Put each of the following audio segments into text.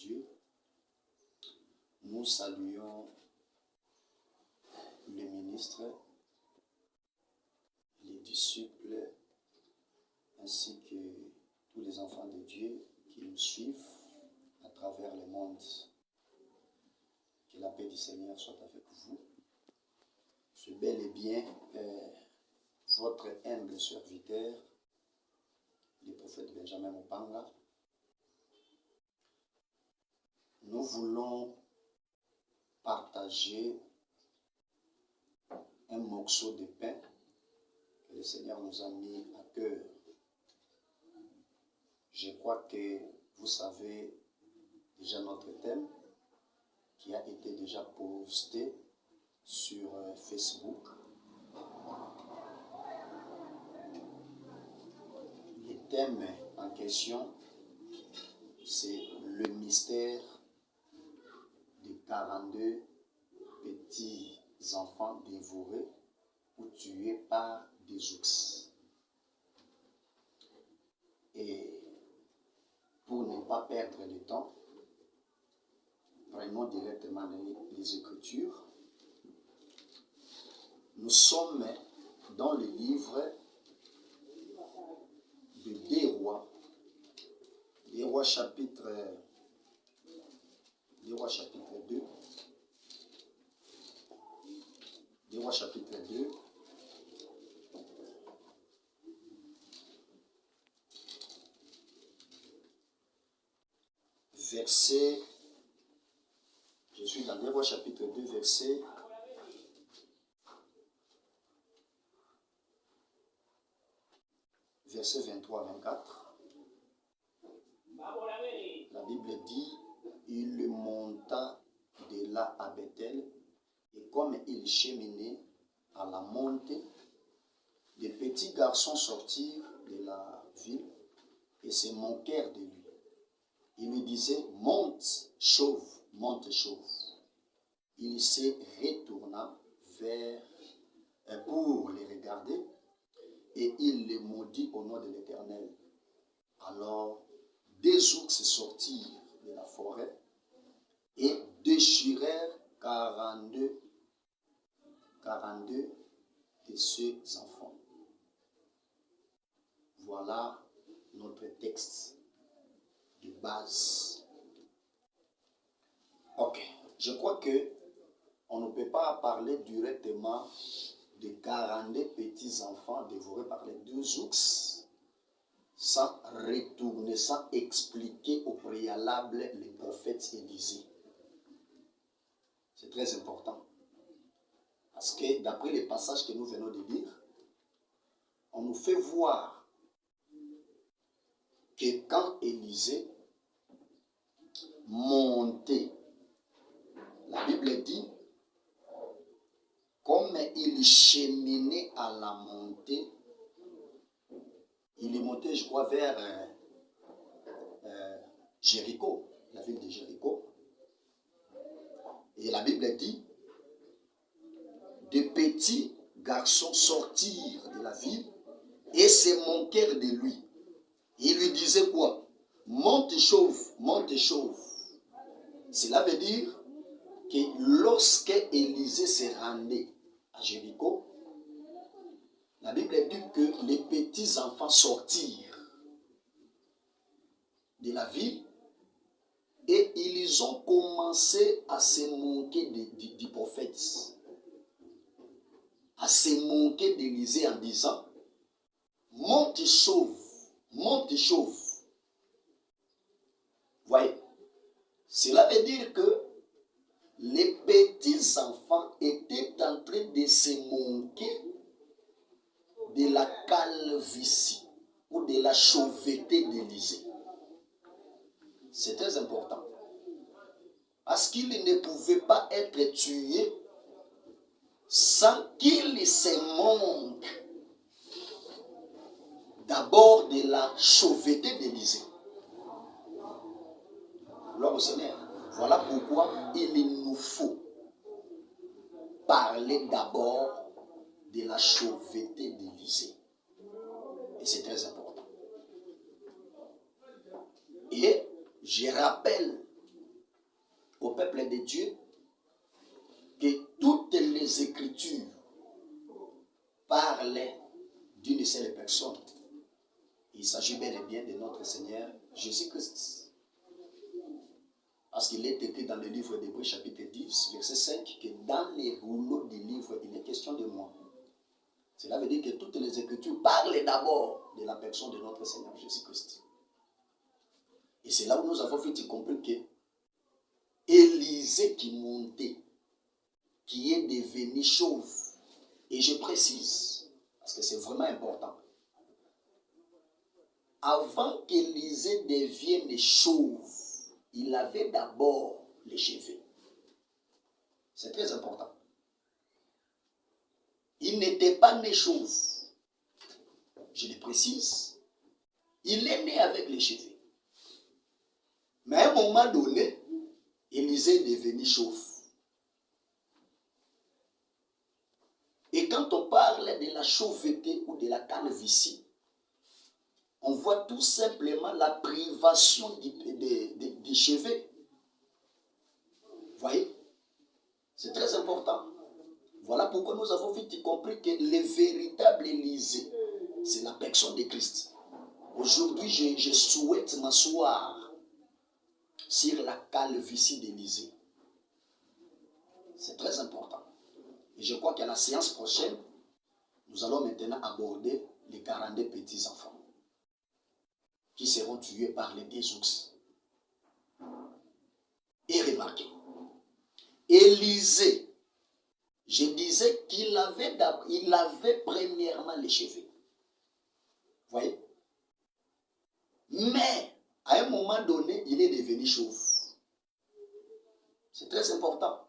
Dieu, nous saluons les ministres, les disciples, ainsi que tous les enfants de Dieu qui nous suivent à travers le monde. Que la paix du Seigneur soit avec vous. Je suis bel et bien votre humble serviteur, le prophète Benjamin Mopanga. Nous voulons partager un morceau de pain que le Seigneur nous a mis à cœur. Je crois que vous savez déjà notre thème qui a été déjà posté sur Facebook. Le thème en question, c'est le mystère de 42 petits enfants dévorés ou tués par des ours. Et pour ne pas perdre le temps, prenons directement les Écritures. Nous sommes dans le livre de Des Rois. Des Rois chapitre 2. Des Rois chapitre 2. Verset, je suis dans Des Rois chapitre 2, verset 23-24. La Bible dit, il monta de là à Bethel, et comme il cheminait à la montée, des petits garçons sortirent de la ville et se moquèrent de lui. Ils lui disaient, monte, chauve, monte, chauve. Il se retourna pour les regarder, et il les maudit au nom de l'Éternel. Alors, des ours sortirent de la forêt et déchirèrent 42 de ces enfants. Voilà notre texte de base. Ok, je crois que on ne peut pas parler directement de 42 petits enfants dévorés par les deux ours sans retourner, sans expliquer au préalable les prophètes Élisée. C'est très important. Parce que d'après les passages que nous venons de lire, on nous fait voir que quand Élisée montait, la Bible dit, comme il cheminait à la montée, il est monté, je crois, vers Jéricho, la ville de Jéricho. Et la Bible dit, des petits garçons sortirent de la ville et se moquèrent de lui. Il lui disait quoi? Monte chauve, monte chauve. Cela veut dire que lorsque Élisée se rendait à Jéricho, la Bible dit que les petits enfants sortirent de la ville et ils ont commencé à se moquer du prophète, à se moquer d'Élisée en disant, monte chauve, monte chauve. Voyez, cela veut dire que les petits enfants étaient en train de se moquer de la calvitie ou de la chauveté d'Élisée. C'est très important. Parce qu'il ne pouvait pas être tué sans qu'il se moque d'abord de la chauveté d'Élisée. Gloire au Seigneur. Voilà pourquoi il nous faut parler d'abord de la chauveté d'Élisée. Et c'est très important. Et je rappelle au peuple de Dieu que toutes les Écritures parlent d'une seule personne. Il s'agit bel et bien de notre Seigneur Jésus-Christ. Parce qu'il est écrit dans le livre d'Hébreux chapitre 10, verset 5, que dans les rouleaux du livre, il est question de moi. Cela veut dire que toutes les Écritures parlent d'abord de la personne de notre Seigneur Jésus-Christ. Et c'est là où nous avons vite compris que Élisée qui montait, qui est devenu chauve, et je précise, parce que c'est vraiment important, avant qu'Élisée devienne chauve, il avait d'abord les cheveux. C'est très important. Il n'était pas né chauve. Je le précise. Il est né avec les cheveux. Mais à un moment donné, Élisée est devenu chauve. Et quand on parle de la chauveté ou de la calvitie, on voit tout simplement la privation des cheveux. Vous voyez? C'est très important. Voilà pourquoi nous avons vite compris que le véritable Élisée, c'est la personne de Christ. Aujourd'hui, je souhaite m'asseoir sur la calvitie d'Élisée. C'est très important. Et je crois qu'à la séance prochaine, nous allons maintenant aborder les 42 petits-enfants qui seront tués par les deux ours. Et remarquez, Élisée, je disais qu'il avait premièrement les cheveux. Vous voyez? Mais, à un moment donné, il est devenu chauve. C'est très important.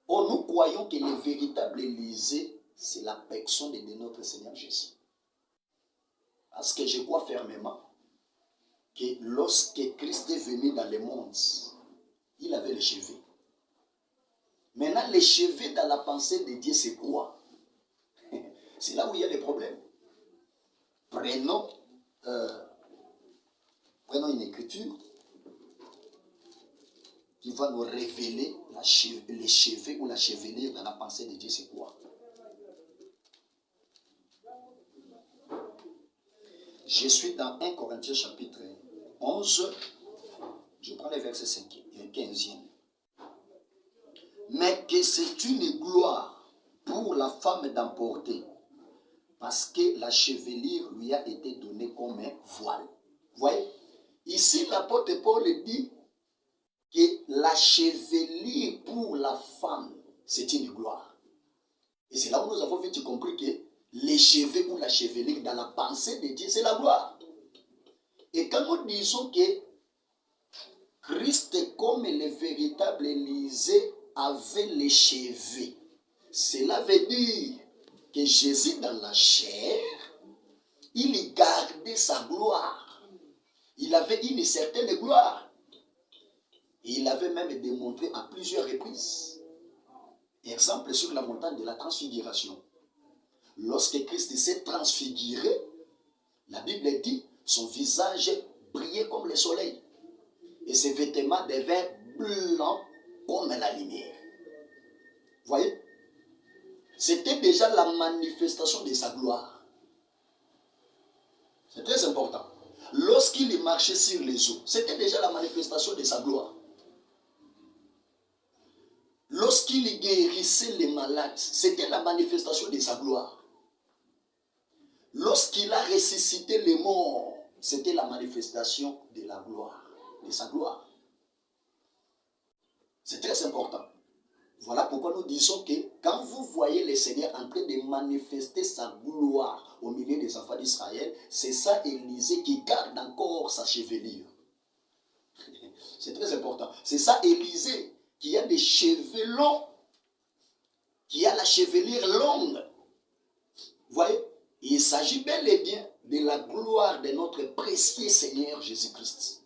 Or, nous croyons que le véritable Élisée, c'est la personne de notre Seigneur Jésus. Parce que je crois fermement que lorsque Christ est venu dans le monde, il avait les cheveux. Maintenant, les cheveux dans la pensée de Dieu, c'est quoi? C'est là où il y a des problèmes. Prenons une écriture qui va nous révéler les cheveux ou la chevelure dans la pensée de Dieu, c'est quoi? Je suis dans 1 Corinthiens chapitre 11, je prends les versets 5 et 15. Mais que c'est une gloire pour la femme d'emporter, parce que la chevelure lui a été donnée comme un voile. Vous voyez? Ici, l'apôtre Paul dit que la chevelure pour la femme, c'est une gloire. Et c'est là où nous avons vite compris que les cheveux ou la chevelure dans la pensée de Dieu, c'est la gloire. Et quand nous disons que Christ, comme le véritable Élisée, avait les cheveux, cela veut dire que Jésus dans la chair, il gardait sa gloire. Il avait une certaine gloire. Et il avait même démontré à plusieurs reprises. Exemple sur la montagne de la transfiguration. Lorsque Christ s'est transfiguré, la Bible dit, son visage brillait comme le soleil. Et ses vêtements devenaient blancs comme la lumière. Vous voyez? C'était déjà la manifestation de sa gloire. C'est très important. Lorsqu'il marchait sur les eaux, c'était déjà la manifestation de sa gloire. Lorsqu'il guérissait les malades, c'était la manifestation de sa gloire. Lorsqu'il a ressuscité les morts, c'était la manifestation de la gloire, de sa gloire. C'est très important. Voilà pourquoi nous disons que quand vous voyez le Seigneur en train de manifester sa gloire au milieu des enfants d'Israël, c'est ça Élisée qui garde encore sa chevelure. C'est très important. C'est ça Élisée qui a des cheveux longs, qui a la chevelure longue. Vous voyez? Il s'agit bel et bien de la gloire de notre précieux Seigneur Jésus-Christ.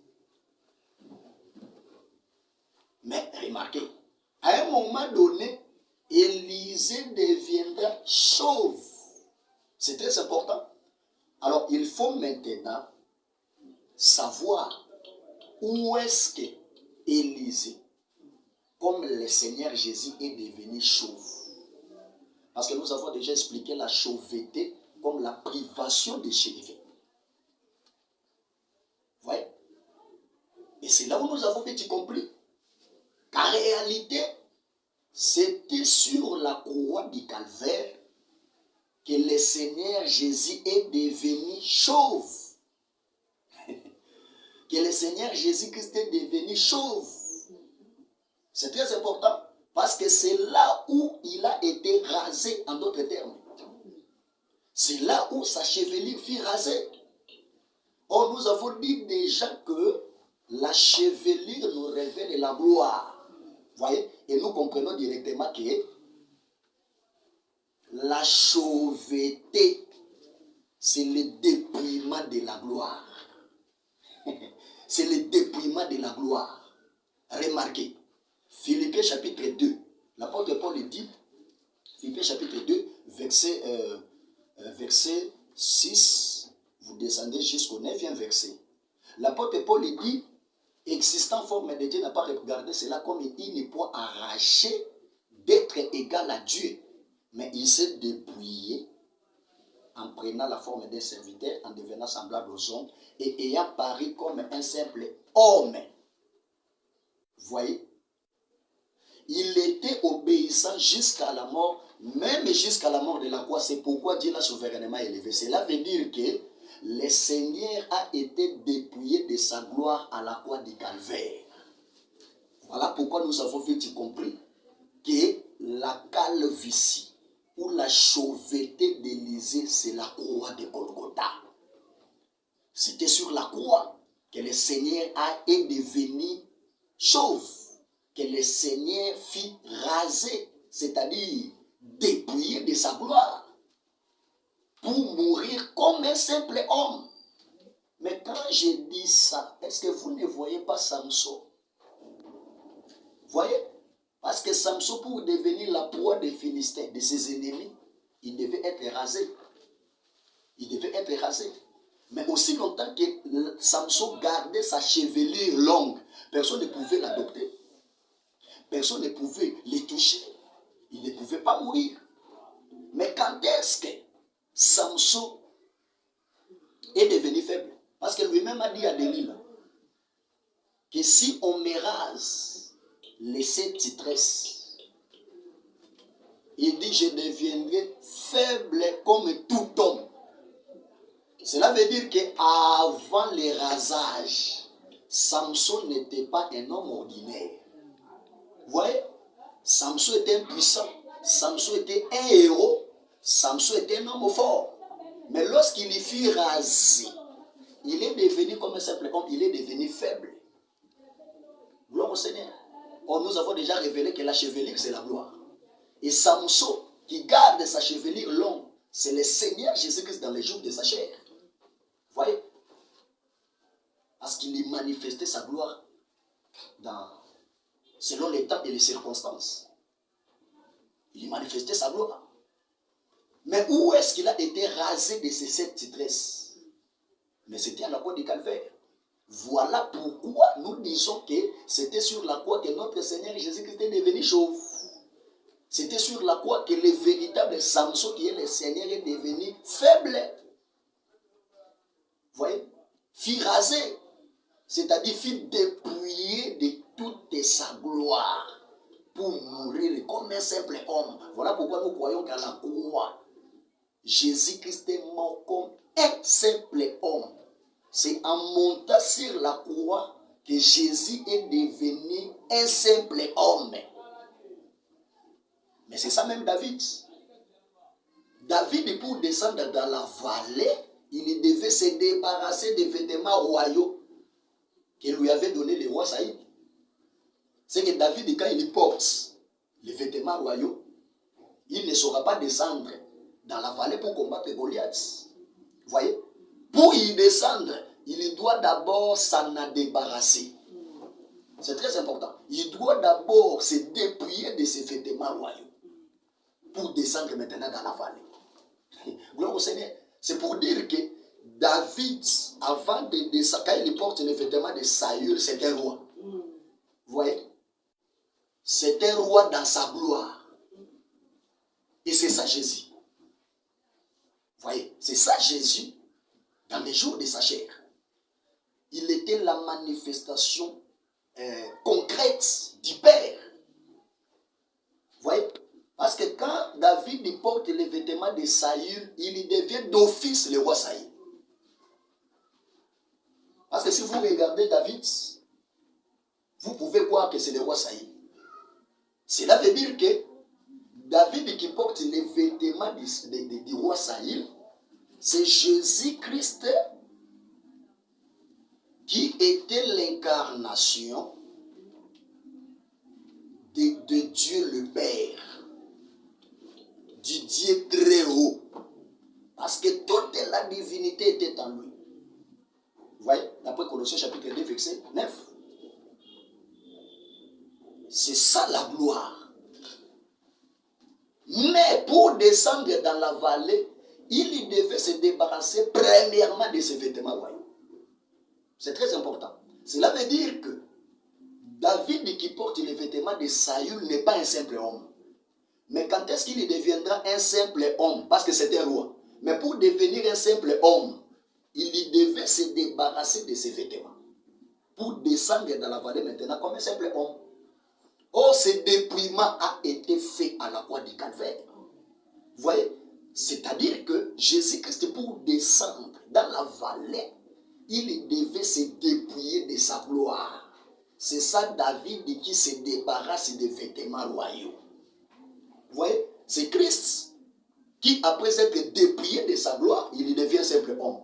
Mais remarquez, à un moment donné, Élisée deviendra chauve. C'est très important. Alors, il faut maintenant savoir où est-ce que Élisée, le Seigneur Jésus est devenu chauve. Parce que nous avons déjà expliqué la chauveté comme la privation des cheveux. Vous voyez? Et c'est là où nous avons vite compris qu'en réalité, c'était sur la croix du calvaire que le Seigneur Jésus est devenu chauve. Que le Seigneur Jésus-Christ est devenu chauve. C'est très important parce que c'est là où il a été rasé, en d'autres termes. C'est là où sa chevelure fut rasée. Or, nous avons dit déjà que la chevelure nous révèle la gloire. Vous voyez? Et nous comprenons directement que la chauveté, c'est le dépouillement de la gloire. C'est le dépouillement de la gloire. Remarquez, Philippiens chapitre 2, l'apôtre Paul dit, Philippiens chapitre 2, verset 6, vous descendez jusqu'au 9e verset. L'apôtre Paul dit, existant forme de Dieu n'a pas regardé cela comme il n'est point arraché d'être égal à Dieu, mais il s'est dépouillé en prenant la forme d'un serviteur, en devenant semblable aux hommes, et ayant paru comme un simple homme. Vous voyez? Il était obéissant jusqu'à la mort, même jusqu'à la mort de la croix. C'est pourquoi Dieu l'a souverainement élevé. Cela veut dire que le Seigneur a été dépouillé de sa gloire à la croix du calvaire. Voilà pourquoi nous avons vite compris que la calvitie ou la chauveté d'Élysée, c'est la croix de Golgotha. C'était sur la croix que le Seigneur est devenu chauve, que le Seigneur fit raser, c'est-à-dire dépouillé de sa gloire, pour mourir comme un simple homme. Mais quand je dis ça, est-ce que vous ne voyez pas Samson? Vous voyez? Parce que Samson, pour devenir la proie des Philistins, de ses ennemis, il devait être rasé. Il devait être rasé. Mais aussi longtemps que Samson gardait sa chevelure longue, personne ne pouvait l'adopter. Personne ne pouvait les toucher. Il ne pouvait pas mourir. Mais quand est-ce que Samson est devenu faible? Parce que lui-même a dit à Delilah que si on me rase les 7 tresses, il dit je deviendrai faible comme tout homme. Cela veut dire qu'avant le rasage, Samson n'était pas un homme ordinaire. Vous voyez? Samson était impuissant. Samson était un héros. Samson était un homme fort. Mais lorsqu'il y fut rasé, il est devenu comme un simple homme, il est devenu faible. Gloire au Seigneur. Or, nous avons déjà révélé que la chevelure, c'est la gloire. Et Samson, qui garde sa chevelure longue, c'est le Seigneur Jésus-Christ dans les jours de sa chair. Vous voyez? Parce qu'il y manifestait sa gloire selon les temps et les circonstances. Il y manifestait sa gloire. Mais où est-ce qu'il a été rasé de ces 7 tresses? Mais c'était à la croix du calvaire. Voilà pourquoi nous disons que c'était sur la croix que notre Seigneur Jésus-Christ est devenu chauve. C'était sur la croix que le véritable Samson, qui est le Seigneur, est devenu faible. Vous voyez? Fit raser, c'est-à-dire fit dépouiller de toute sa gloire pour mourir comme un simple homme. Voilà pourquoi nous croyons qu'à la croix, Jésus-Christ est mort comme un simple homme. C'est en montant sur la croix que Jésus est devenu un simple homme. Mais c'est ça même David. David, pour descendre dans la vallée, il devait se débarrasser des vêtements royaux que lui avait donné le roi Saïd. C'est que David, quand il porte les vêtements royaux, il ne saura pas descendre dans la vallée pour combattre Goliath. Vous voyez? Pour y descendre, il doit d'abord s'en débarrasser. C'est très important. Il doit d'abord se dépouiller de ses vêtements royaux pour descendre maintenant dans la vallée. Gloire au Seigneur. C'est pour dire que David, avant de descendre, quand il porte les vêtements de Saül, c'est un roi. Vous voyez? C'est un roi dans sa gloire. Et c'est ça Jésus. Vous voyez, c'est ça Jésus dans les jours de sa chair. Il était la manifestation concrète du Père. Vous voyez? Parce que quand David il porte les vêtements de Saül, il devient d'office le roi Saül. Parce que si vous regardez David, vous pouvez voir que c'est le roi Saül. Cela veut dire que David qui porte les vêtements du roi Saül, c'est Jésus-Christ qui était l'incarnation de Dieu le Père, du Dieu très haut. Parce que toute la divinité était en lui. Vous voyez, d'après Colossiens chapitre 2, verset 9. C'est ça la gloire. Mais pour descendre dans la vallée, il devait se débarrasser premièrement de ses vêtements royaux. C'est très important. Cela veut dire que David qui porte les vêtements de Saül n'est pas un simple homme. Mais quand est-ce qu'il deviendra un simple homme? Parce que c'est un roi. Mais pour devenir un simple homme, il devait se débarrasser de ses vêtements. Pour descendre dans la vallée maintenant comme un simple homme. Or, ce dépouillement a été fait à la croix du Calvaire. Vous voyez? C'est-à-dire que Jésus-Christ, pour descendre dans la vallée, il devait se dépouiller de sa gloire. C'est ça David qui se débarrasse des vêtements royaux. Vous voyez? C'est Christ qui, après être dépouillé de sa gloire, il devient simple homme.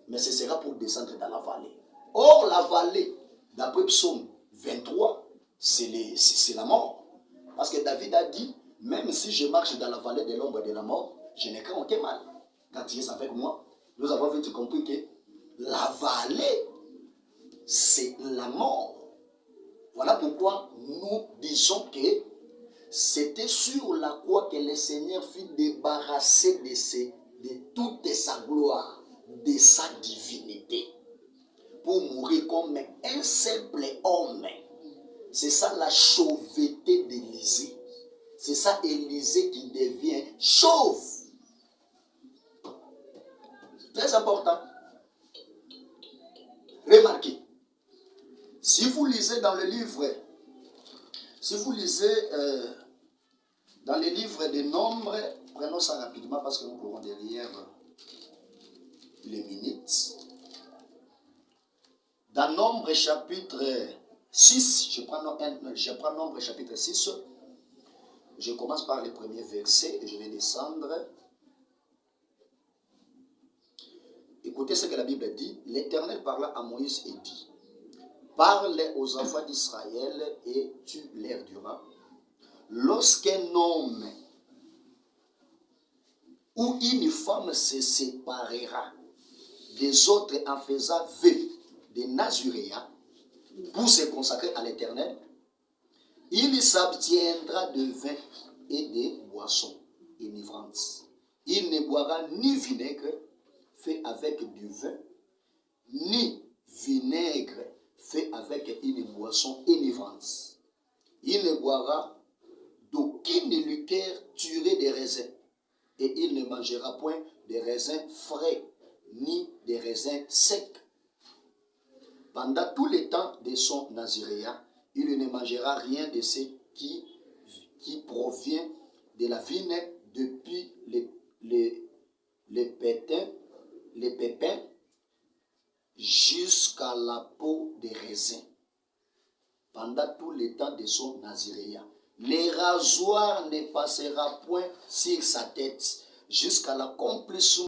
Mais ce sera pour descendre dans la vallée. Or, la vallée, d'après Psaume 23, c'est la mort. Parce que David a dit, même si je marche dans la vallée de l'ombre de la mort, je n'ai qu'un aucun mal. Quand tu es avec moi, nous avons vite compris que la vallée, c'est la mort. Voilà pourquoi nous disons que c'était sur la croix que le Seigneur fut débarrassé de toute sa gloire, de sa divinité, pour mourir comme un simple homme. C'est ça la chauveté d'Élisée. C'est ça Élisée qui devient chauve. Très important. Remarquez, si vous lisez dans le livre, dans les livres des Nombres, prenons ça rapidement parce que nous courons derrière les minutes. Dans Nombre chapitre 6, je prends Nombre chapitre 6, je commence par les premiers versets et je vais descendre. Écoutez ce que la Bible dit. L'Éternel parla à Moïse et dit, parle aux enfants d'Israël et tu leur diras, lorsqu'un homme ou une femme se séparera des autres en faisant vœu des Nazuréens pour se consacrer à l'Éternel, il s'abstiendra de vin et de boissons enivrantes. Il ne boira ni vinaigre fait avec du vin, ni vinaigre fait avec une boisson enivrante. Il ne boira d'aucune liqueur tirée des raisins, et il ne mangera point des raisins frais, ni des raisins secs. Pendant tout le temps de son naziréat, il ne mangera rien de ce qui provient de la vigne depuis les pépins jusqu'à la peau des raisins. Pendant tout le temps de son naziréat. Les rasoirs ne passera point sur sa tête jusqu'à l'accomplissement